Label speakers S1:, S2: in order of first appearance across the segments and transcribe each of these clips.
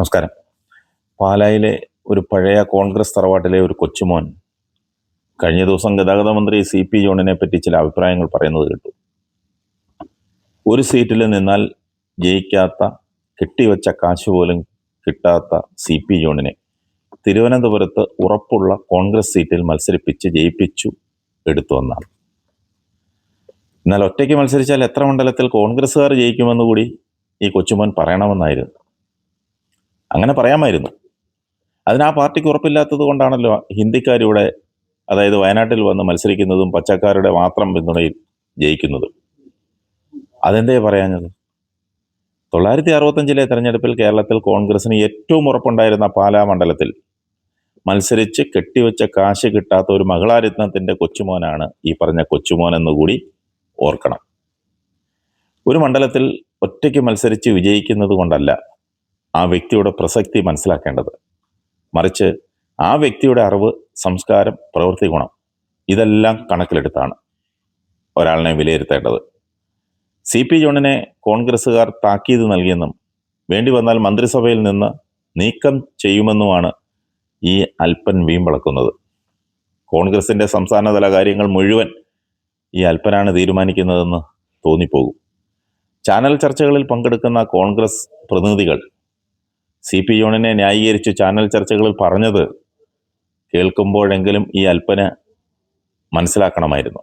S1: നമസ്കാരം. പാലായിലെ ഒരു പഴയ കോൺഗ്രസ് തറവാട്ടിലെ ഒരു കൊച്ചുമോൻ കഴിഞ്ഞ ദിവസം ഗതാഗത മന്ത്രി CP ജോണിനെ പറ്റി ചില അഭിപ്രായങ്ങൾ പറയുന്നത് കേട്ടു. ഒരു സീറ്റിൽ നിന്നാൽ ജയിക്കാത്ത, കെട്ടിവെച്ച കാശ് പോലും കിട്ടാത്ത CP ജോണിനെ തിരുവനന്തപുരത്ത് ഉറപ്പുള്ള കോൺഗ്രസ് സീറ്റിൽ മത്സരിപ്പിച്ച് ജയിപ്പിച്ചു എടുത്തു എന്നാണ്. എന്നാൽ ഒറ്റയ്ക്ക് മത്സരിച്ചാൽ എത്ര മണ്ഡലത്തിൽ കോൺഗ്രസ്സുകാർ ജയിക്കുമെന്ന് കൂടി ഈ കൊച്ചുമോൻ പറയണമെന്നായിരുന്നു. അങ്ങനെ പറയാമായിരുന്നു. അതിന് ആ പാർട്ടിക്ക് ഉറപ്പില്ലാത്തത് കൊണ്ടാണല്ലോ ഹിന്ദിക്കാരിവിടെ, അതായത് വയനാട്ടിൽ വന്ന് മത്സരിക്കുന്നതും പച്ചക്കാരുടെ മാത്രം പിന്തുണയിൽ ജയിക്കുന്നതും. അതെന്തേ പറയാഞ്ഞത്? 965 തെരഞ്ഞെടുപ്പിൽ കേരളത്തിൽ കോൺഗ്രസിന് ഏറ്റവും ഉറപ്പുണ്ടായിരുന്ന പാലാ മണ്ഡലത്തിൽ മത്സരിച്ച് കെട്ടിവെച്ച കാശ് കിട്ടാത്ത ഒരു മഹിളാരത്നത്തിൻ്റെ കൊച്ചുമോനാണ് ഈ പറഞ്ഞ കൊച്ചുമോൻ എന്നുകൂടി ഓർക്കണം. ഒരു മണ്ഡലത്തിൽ ഒറ്റയ്ക്ക് മത്സരിച്ച് വിജയിക്കുന്നത് കൊണ്ടല്ല ആ വ്യക്തിയുടെ പ്രസക്തി മനസ്സിലാക്കേണ്ടത്. മറിച്ച് ആ വ്യക്തിയുടെ അറിവ്, സംസ്കാരം, പ്രവൃത്തി ഗുണം ഇതെല്ലാം കണക്കിലെടുത്താണ് ഒരാളിനെ വിലയിരുത്തേണ്ടത്. CP ജോണിനെ കോൺഗ്രസ്സുകാർ താക്കീത് നൽകിയെന്നും വേണ്ടി വന്നാൽ മന്ത്രിസഭയിൽ നിന്ന് നീക്കം ചെയ്യുമെന്നുമാണ് ഈ അൽപ്പൻ വീമ്പിളക്കുന്നത്. കോൺഗ്രസിൻ്റെ സംസ്ഥാനതല കാര്യങ്ങൾ മുഴുവൻ ഈ അൽപ്പനാണ് തീരുമാനിക്കുന്നതെന്ന് തോന്നിപ്പോകും. ചാനൽ ചർച്ചകളിൽ പങ്കെടുക്കുന്ന കോൺഗ്രസ് പ്രതിനിധികൾ CP ജോണിനെ ന്യായീകരിച്ച് ചാനൽ ചർച്ചകളിൽ പറഞ്ഞത് കേൾക്കുമ്പോഴെങ്കിലും ഈ അൽപ്പന് മനസ്സിലാക്കണമായിരുന്നു.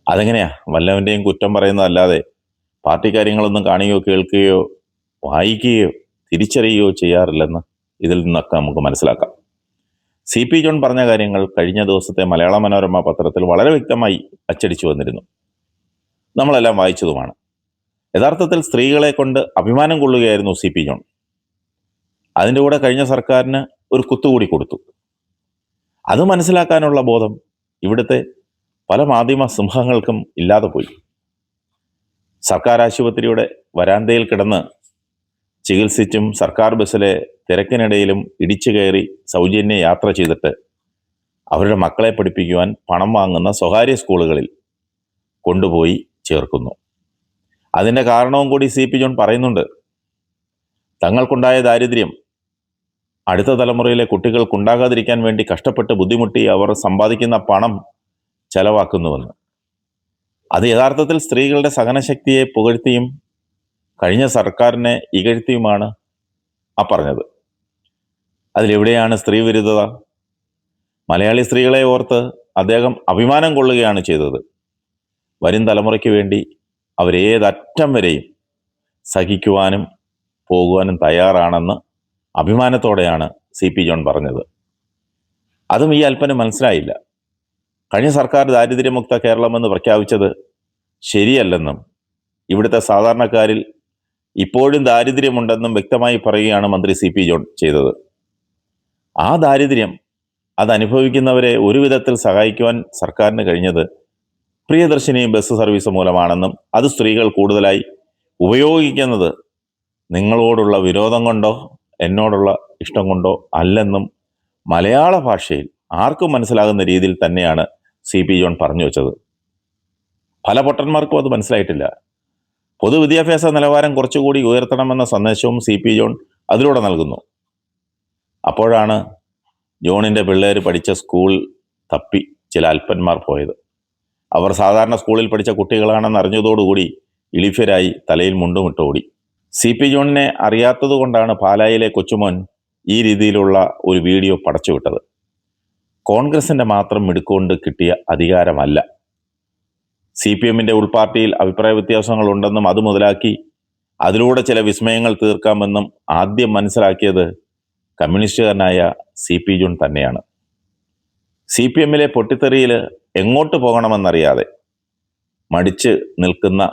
S1: അതെങ്ങനെയാ വല്ലവൻ്റെയും കുറ്റം പറയുന്നതല്ലാതെ പാർട്ടി കാര്യങ്ങളൊന്നും കാണുകയോ കേൾക്കുകയോ വായിക്കുകയോ തിരിച്ചറിയുകയോ ചെയ്യാറില്ലെന്ന് ഇതിൽ നിന്നൊക്കെ നമുക്ക് മനസ്സിലാക്കാം. CP ജോൺ പറഞ്ഞ കാര്യങ്ങൾ കഴിഞ്ഞ ദിവസത്തെ മലയാള മനോരമ പത്രത്തിൽ വളരെ വ്യക്തമായി അച്ചടിച്ചു വന്നിരുന്നു. നമ്മളെല്ലാം വായിച്ചതുമാണ്. യഥാർത്ഥത്തിൽ സ്ത്രീകളെ കൊണ്ട് അഭിമാനം കൊള്ളുകയായിരുന്നു CP ജോൺ. അതിൻ്റെ കൂടെ കഴിഞ്ഞ സർക്കാരിന് ഒരു കുത്തുകൂടി കൊടുത്തു. അത് മനസ്സിലാക്കാനുള്ള ബോധം ഇവിടുത്തെ പല മാധ്യമ സിംഹങ്ങൾക്കും ഇല്ലാതെ പോയി. സർക്കാർ ആശുപത്രിയുടെ വരാന്തയിൽ കിടന്ന് ചികിത്സിച്ചും സർക്കാർ ബസ്സിലെ തിരക്കിനിടയിലും ഇടിച്ചു കയറി സൗജന്യ യാത്ര ചെയ്തിട്ട് അവരുടെ മക്കളെ പഠിപ്പിക്കുവാൻ പണം വാങ്ങുന്ന സ്വകാര്യ സ്കൂളുകളിൽ കൊണ്ടുപോയി ചേർക്കുന്നു. അതിൻ്റെ കാരണവും കൂടി CP ജോൺ പറയുന്നുണ്ട്. തങ്ങൾക്കുണ്ടായ ദാരിദ്ര്യം അടുത്ത തലമുറയിലെ കുട്ടികൾക്കുണ്ടാകാതിരിക്കാൻ വേണ്ടി കഷ്ടപ്പെട്ട് ബുദ്ധിമുട്ടി അവർ സമ്പാദിക്കുന്ന പണം ചെലവാക്കുന്നുവെന്ന്. അത് യഥാർത്ഥത്തിൽ സ്ത്രീകളുടെ സഹനശക്തിയെ പുകഴ്ത്തിയും കഴിഞ്ഞ സർക്കാരിനെ ഇകഴ്ത്തിയുമാണ് ആ പറഞ്ഞത്. അതിലെവിടെയാണ് സ്ത്രീ വിരുദ്ധത? മലയാളി സ്ത്രീകളെ ഓർത്ത് അദ്ദേഹം അഭിമാനം കൊള്ളുകയാണ് ചെയ്തത്. വരും തലമുറയ്ക്ക് വേണ്ടി അവരേതറ്റം വരെയും സഹിക്കുവാനും പോകുവാനും തയ്യാറാണെന്ന് അഭിമാനത്തോടെയാണ് CP ജോൺ പറഞ്ഞത്. അതും ഈ അൽപ്പന് മനസ്സിലായില്ല. കഴിഞ്ഞ സർക്കാർ ദാരിദ്ര്യമുക്ത കേരളമെന്ന് പ്രഖ്യാപിച്ചത് ശരിയല്ലെന്നും ഇവിടുത്തെ സാധാരണക്കാരിൽ ഇപ്പോഴും ദാരിദ്ര്യമുണ്ടെന്നും വ്യക്തമായി പറയുകയാണ് മന്ത്രി CP ജോൺ ചെയ്തത്. ആ ദാരിദ്ര്യം അതനുഭവിക്കുന്നവരെ ഒരു വിധത്തിൽ സഹായിക്കുവാൻ സർക്കാരിന് കഴിഞ്ഞത് പ്രിയദർശിനി ബസ് സർവീസ് മൂലമാണെന്നും അത് സ്ത്രീകൾ കൂടുതലായി ഉപയോഗിക്കുന്നത് നിങ്ങളോടുള്ള വിരോധം കൊണ്ടോ എന്നോടുള്ള ഇഷ്ടം കൊണ്ടോ അല്ലെന്നും മലയാള ഭാഷയിൽ ആർക്കും മനസ്സിലാകുന്ന രീതിയിൽ തന്നെയാണ് CP ജോൺ പറഞ്ഞു വെച്ചത്. പല പൊട്ടന്മാർക്കും അത് മനസ്സിലായിട്ടില്ല. പൊതുവിദ്യാഭ്യാസ നിലവാരം കുറച്ചുകൂടി ഉയർത്തണമെന്ന സന്ദേശവും CP ജോൺ അതിലൂടെ നൽകുന്നു. അപ്പോഴാണ് ജോണിൻ്റെ പിള്ളേർ പഠിച്ച സ്കൂൾ തപ്പി ചില അൽപ്പന്മാർ പോയത്. അവർ സാധാരണ സ്കൂളിൽ പഠിച്ച കുട്ടികളാണെന്ന് അറിഞ്ഞതോടുകൂടി ഇളിഫ്യരായി തലയിൽ മുണ്ടുമിട്ട് ഓടി. CP ജോണിനെ അറിയാത്തത് കൊണ്ടാണ് പാലായിലെ കൊച്ചുമോൻ ഈ രീതിയിലുള്ള ഒരു വീഡിയോ പടച്ചുവിട്ടത്. കോൺഗ്രസിൻ്റെ മാത്രം മിടുക്കൊണ്ട് കിട്ടിയ അധികാരമല്ല. CPMൻ്റെ ഉൾപാർട്ടിയിൽ അഭിപ്രായ വ്യത്യാസങ്ങളുണ്ടെന്നും അത് മുതലാക്കി അതിലൂടെ ചില വിസ്മയങ്ങൾ തീർക്കാമെന്നും ആദ്യം മനസ്സിലാക്കിയത് കമ്മ്യൂണിസ്റ്റുകാരനായ CP ജോൺ തന്നെയാണ്. CPMലെ പൊട്ടിത്തെറിയിൽ എങ്ങോട്ട് പോകണമെന്നറിയാതെ മടിച്ച് നിൽക്കുന്ന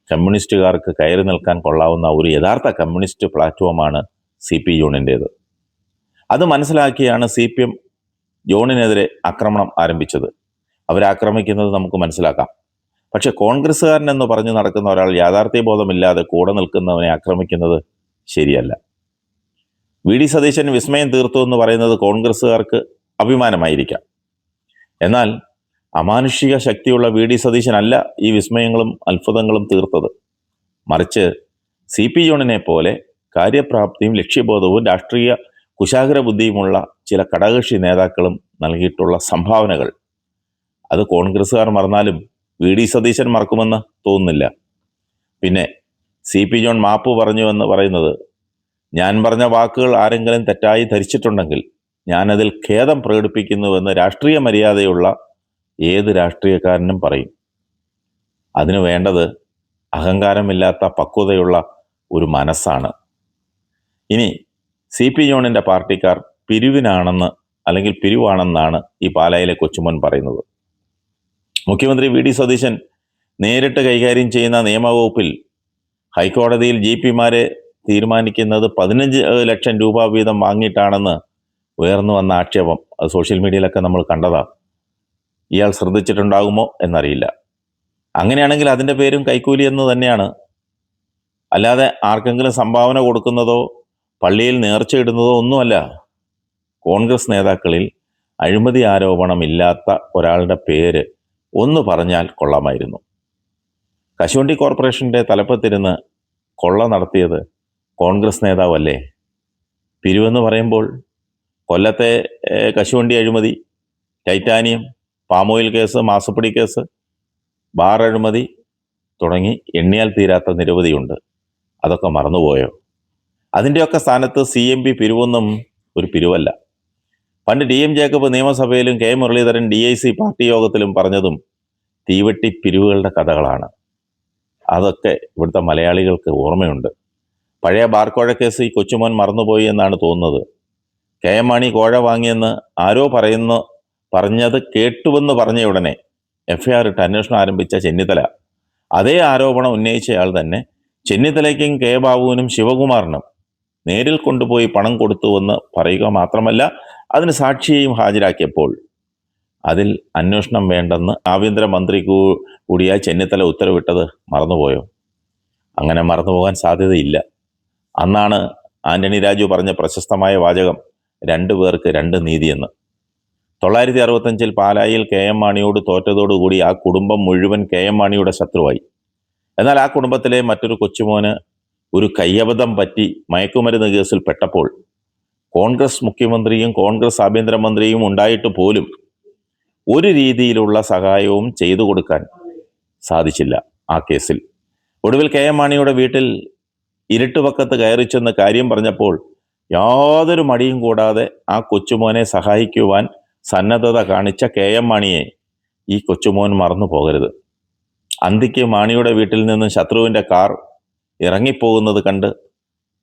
S1: കമ്മ്യൂണിസ്റ്റുകാർക്ക് കയറി നിൽക്കാൻ കൊള്ളാവുന്ന ഒരു യഥാർത്ഥ കമ്മ്യൂണിസ്റ്റ് പ്ലാറ്റ്ഫോമാണ് CP ജോണിൻ്റേത്. അത് മനസ്സിലാക്കിയാണ് CPM ജോണിനെതിരെ ആക്രമണം ആരംഭിച്ചത്. അവരാക്രമിക്കുന്നത് നമുക്ക് മനസ്സിലാക്കാം. പക്ഷെ കോൺഗ്രസ്സുകാരൻ എന്ന് പറഞ്ഞു നടക്കുന്ന ഒരാൾ യാഥാർത്ഥ്യബോധമില്ലാതെ കൂടെ നിൽക്കുന്നവനെ ആക്രമിക്കുന്നത് ശരിയല്ല. VD സതീശൻ വിസ്മയം തീർത്തു എന്ന് പറയുന്നത് കോൺഗ്രസ്സുകാർക്ക് അഭിമാനമായിരിക്കാം. എന്നാൽ അമാനുഷിക ശക്തിയുള്ള VD സതീശനല്ല ഈ വിസ്മയങ്ങളും അത്ഭുതങ്ങളും തീർത്തത്. മറിച്ച് CP ജോണിനെ പോലെ കാര്യപ്രാപ്തിയും ലക്ഷ്യബോധവും രാഷ്ട്രീയ കുശാഗ്ര ബുദ്ധിയുമുള്ള ചില ഘടകകക്ഷി നേതാക്കളും നൽകിയിട്ടുള്ള സംഭാവനകൾ അത് കോൺഗ്രസ്സുകാർ മറന്നാലും VD സതീശൻ മറക്കുമെന്ന് തോന്നുന്നില്ല. പിന്നെ CP ജോൺ മാപ്പ് പറഞ്ഞുവെന്ന് പറയുന്നത്, ഞാൻ പറഞ്ഞ വാക്കുകൾ ആരെങ്കിലും തെറ്റായി ധരിച്ചിട്ടുണ്ടെങ്കിൽ ഞാനതിൽ ഖേദം പ്രകടിപ്പിക്കുന്നുവെന്ന് രാഷ്ട്രീയ മര്യാദയുള്ള ഏത് രാഷ്ട്രീയക്കാരനും പറയും. അതിനു വേണ്ടത് അഹങ്കാരമില്ലാത്ത പക്വതയുള്ള ഒരു മനസ്സാണ്. ഇനി CP ജോണിൻ്റെ പാർട്ടിക്കാർ പിരിവിനാണെന്ന് അല്ലെങ്കിൽ പിരിവാണെന്നാണ് ഈ പാലായിലെ കൊച്ചുമോൻ പറയുന്നത്. മുഖ്യമന്ത്രി VD സതീശൻ നേരിട്ട് കൈകാര്യം ചെയ്യുന്ന നിയമവകുപ്പിൽ ഹൈക്കോടതിയിൽ GP-മാരെ തീരുമാനിക്കുന്നത് 15 ലക്ഷം രൂപ വീതം വാങ്ങിയിട്ടാണെന്ന് ഉയർന്നു വന്ന ആക്ഷേപം അത് സോഷ്യൽ മീഡിയയിലൊക്കെ നമ്മൾ കണ്ടതാണ്. ഇയാൾ ശ്രദ്ധിച്ചിട്ടുണ്ടാകുമോ എന്നറിയില്ല. അങ്ങനെയാണെങ്കിൽ അതിൻ്റെ പേരും കൈക്കൂലി എന്ന് തന്നെയാണ്. അല്ലാതെ ആർക്കെങ്കിലും സംഭാവന കൊടുക്കുന്നതോ പള്ളിയിൽ നേർച്ചയിടുന്നതോ ഒന്നുമല്ല. കോൺഗ്രസ് നേതാക്കളിൽ അഴിമതി ആരോപണമില്ലാത്ത ഒരാളുടെ പേര് ഒന്ന് പറഞ്ഞാൽ കൊള്ളാമായിരുന്നു. കശുവണ്ടി കോർപ്പറേഷൻ്റെ തലപ്പത്തിരുന്ന് കൊള്ള നടത്തിയത് കോൺഗ്രസ് നേതാവല്ലേ? പിരിവെന്ന് പറയുമ്പോൾ കൊല്ലത്തെ കശുവണ്ടി അഴിമതി, ടൈറ്റാനിയം, പാമോയിൽ കേസ്, മാസപ്പടി കേസ്, ബാർ അഴിമതി തുടങ്ങി എണ്ണിയാൽ തീരാത്ത നിരവധിയുണ്ട്. അതൊക്കെ മറന്നുപോയോ? അതിൻ്റെയൊക്കെ സ്ഥാനത്ത് CMP പിരിവൊന്നും ഒരു പിരിവല്ല. പണ്ട് DM ജേക്കബ് നിയമസഭയിലും K മുരളീധരൻ DIC പാർട്ടി യോഗത്തിലും പറഞ്ഞതും തീവെട്ടി പിരിവുകളുടെ കഥകളാണ്. അതൊക്കെ ഇവിടുത്തെ മലയാളികൾക്ക് ഓർമ്മയുണ്ട്. പഴയ ബാർ കോഴ കേസ് ഈ കൊച്ചുമോൻ മറന്നുപോയി എന്നാണ് തോന്നുന്നത്. KM മാണി കോഴ വാങ്ങിയെന്ന് ആരോ പറഞ്ഞത് കേട്ടുവെന്ന് പറഞ്ഞ ഉടനെ FIR ഇട്ട് അന്വേഷണം ആരംഭിച്ച ചെന്നിത്തല അതേ ആരോപണം ഉന്നയിച്ചയാൾ തന്നെ ചെന്നിത്തലയ്ക്കും K ബാബുവിനും ശിവകുമാറിനും നേരിൽ കൊണ്ടുപോയി പണം കൊടുത്തുവെന്ന് പറയുക മാത്രമല്ല അതിന് സാക്ഷിയെയും ഹാജരാക്കിയപ്പോൾ അതിൽ അന്വേഷണം വേണ്ടെന്ന് ആഭ്യന്തരമന്ത്രി കൂടിയായ ചെന്നിത്തല ഉത്തരവിട്ടത് മറന്നുപോയോ? അങ്ങനെ മറന്നുപോകാൻ സാധ്യതയില്ല. അന്നാണ് ആന്റണി രാജു പറഞ്ഞ പ്രശസ്തമായ വാചകം 2 പേർക്ക് 2 നീതിയെന്ന്. 965 പാലായിൽ KM മാണിയോട് തോറ്റതോടുകൂടി ആ കുടുംബം മുഴുവൻ KM മാണിയുടെ ശത്രുവായി. എന്നാൽ ആ കുടുംബത്തിലെ മറ്റൊരു കൊച്ചുമോന് ഒരു കയ്യബദ്ധം പറ്റി മയക്കുമരുന്ന് കേസിൽ പെട്ടപ്പോൾ കോൺഗ്രസ് മുഖ്യമന്ത്രിയും കോൺഗ്രസ് ആഭ്യന്തരമന്ത്രിയും ഉണ്ടായിട്ട് പോലും ഒരു രീതിയിലുള്ള സഹായവും ചെയ്തു കൊടുക്കാൻ സാധിച്ചില്ല ആ കേസിൽ. ഒടുവിൽ KM മാണിയുടെ വീട്ടിൽ ഇരുട്ടുപക്കത്ത് കയറി ചെന്ന് കാര്യം പറഞ്ഞപ്പോൾ യാതൊരു മടിയും കൂടാതെ ആ കൊച്ചുമോനെ സഹായിക്കുവാൻ സന്നദ്ധത കാണിച്ച KM മാണിയെ ഈ കൊച്ചുമോൻ മറന്നു പോകരുത്. അന്തിക്ക് മാണിയുടെ വീട്ടിൽ നിന്ന് ശത്രുവിൻ്റെ കാർ ഇറങ്ങിപ്പോകുന്നത് കണ്ട്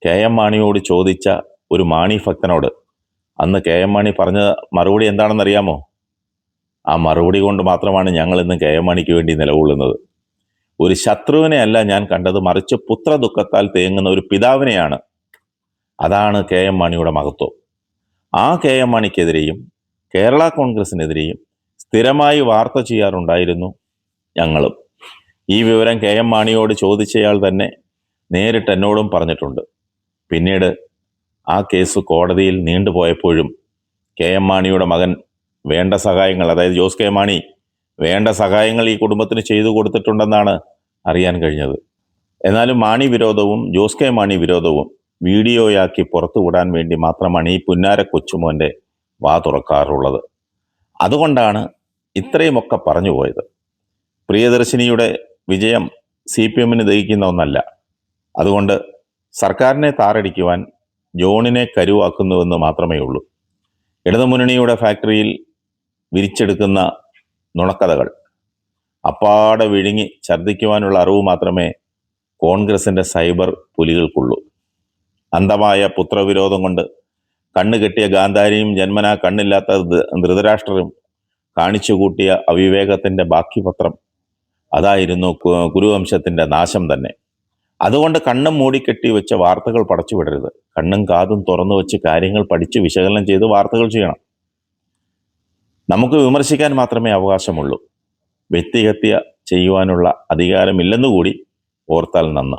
S1: KM മാണിയോട് ചോദിച്ച ഒരു മാണി ഭക്തനോട് അന്ന് KM മാണി പറഞ്ഞ മറുപടി എന്താണെന്നറിയാമോ? ആ മറുപടി കൊണ്ട് മാത്രമാണ് ഞങ്ങൾ ഇന്ന് KM മാണിക്ക് വേണ്ടി നിലകൊള്ളുന്നത്. ഒരു ശത്രുവിനെ അല്ല ഞാൻ കണ്ടത്, മറിച്ച് പുത്രദുഃഖത്താൽ തേങ്ങുന്ന ഒരു പിതാവിനെയാണ്. അതാണ് KM മാണിയുടെ മഹത്വം. ആ KM മാണിക്കെതിരെയും കേരള കോൺഗ്രസിനെതിരെയും സ്ഥിരമായി വാർത്ത ചെയ്യാറുണ്ടായിരുന്നു ഞങ്ങളും. ഈ വിവരം KM മാണിയോട് ചോദിച്ചയാൾ തന്നെ നേരിട്ട് എന്നോടും പറഞ്ഞിട്ടുണ്ട്. പിന്നീട് ആ കേസ് കോടതിയിൽ നീണ്ടുപോയപ്പോഴും KM മാണിയുടെ മകൻ വേണ്ട സഹായങ്ങൾ, അതായത് ജോസ് K മാണി വേണ്ട സഹായങ്ങൾ ഈ കുടുംബത്തിന് ചെയ്തു കൊടുത്തിട്ടുണ്ടെന്നാണ് അറിയാൻ കഴിഞ്ഞത്. എന്നാലും മാണി വിരോധവും ജോസ് K മാണി വിരോധവും വീഡിയോയാക്കി പുറത്തുവിടാൻ വേണ്ടി മാത്രമാണ് ഈ പുന്നാര കൊച്ചുമോൻ്റെ വാ തുറക്കാറുള്ളത്. അതുകൊണ്ടാണ് ഇത്രയുമൊക്കെ പറഞ്ഞു പോയത്. പ്രിയദർശിനിയുടെ വിജയം CPM-ന് ദഹിക്കുന്ന ഒന്നല്ല. അതുകൊണ്ട് സർക്കാരിനെ താറടിക്കുവാൻ ജോണിനെ കരുവാക്കുന്നുവെന്ന് മാത്രമേ ഉള്ളൂ. ഇടതുമുന്നണിയുടെ ഫാക്ടറിയിൽ വിരിച്ചെടുക്കുന്ന നുണക്കഥകൾ അപ്പാടെ വിഴുങ്ങി ഛർദ്ദിക്കുവാനുള്ള അറിവ് മാത്രമേ കോൺഗ്രസിൻ്റെ സൈബർ പുലികൾക്കുള്ളൂ. അന്ധമായ പുത്രവിരോധം കൊണ്ട് കണ്ണുകെട്ടിയ ഗാന്ധാരിയും ജന്മനാ കണ്ണില്ലാത്ത ധൃതരാഷ്ട്രരും കാണിച്ചുകൂട്ടിയ അവിവേകത്തിൻ്റെ ബാക്കി പത്രം അതായിരുന്നു കുരുവംശത്തിൻ്റെ നാശം തന്നെ. അതുകൊണ്ട് കണ്ണും മൂടിക്കെട്ടി വെച്ച വാർത്തകൾ പടച്ചുവിടരുത്. കണ്ണും കാതും തുറന്നു വെച്ച് കാര്യങ്ങൾ പഠിച്ച് വിശകലനം ചെയ്ത് വാർത്തകൾ ചെയ്യണം. നമുക്ക് വിമർശിക്കാൻ മാത്രമേ അവകാശമുള്ളൂ. വ്യക്തിഹത്യ ചെയ്യുവാനുള്ള അധികാരമില്ലെന്നുകൂടി ഓർത്താൽ നന്ന്.